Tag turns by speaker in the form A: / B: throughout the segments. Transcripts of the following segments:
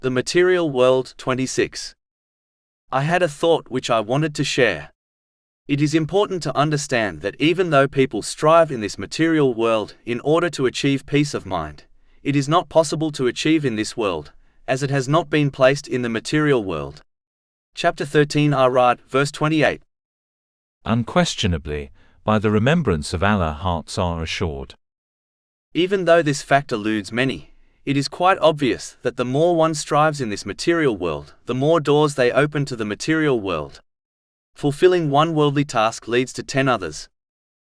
A: The Material World 26. I had a thought which I wanted to share. It is important to understand that even though people strive in this material world in order to achieve peace of mind, it is not possible to achieve in this world, as it has not been placed in the material world. Chapter 13 Arad, verse 28.
B: Unquestionably, by the remembrance of Allah hearts are assured.
A: Even though this fact eludes many, it is quite obvious that the more one strives in this material world, the more doors they open to the material world. Fulfilling one worldly task leads to 10 others.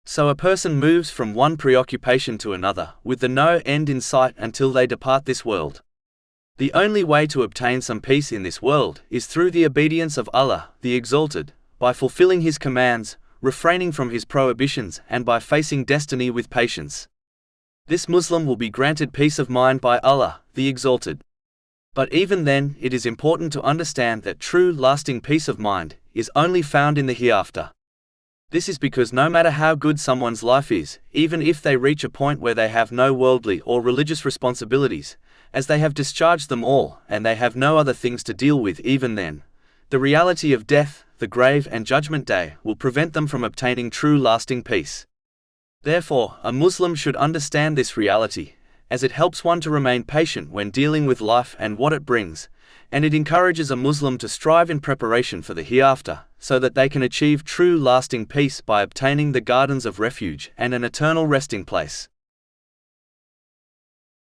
A: So a person moves from one preoccupation to another, with the no end in sight until they depart this world. The only way to obtain some peace in this world is through the obedience of Allah, the Exalted, by fulfilling His commands, refraining from His prohibitions, and by facing destiny with patience. This Muslim will be granted peace of mind by Allah, the Exalted. But even then, it is important to understand that true, lasting peace of mind is only found in the hereafter. This is because no matter how good someone's life is, even if they reach a point where they have no worldly or religious responsibilities, as they have discharged them all and they have no other things to deal with even then, the reality of death, the grave and judgment day will prevent them from obtaining true lasting peace. Therefore, a Muslim should understand this reality, as it helps one to remain patient when dealing with life and what it brings, and it encourages a Muslim to strive in preparation for the hereafter, so that they can achieve true lasting peace by obtaining the gardens of refuge and an eternal resting place.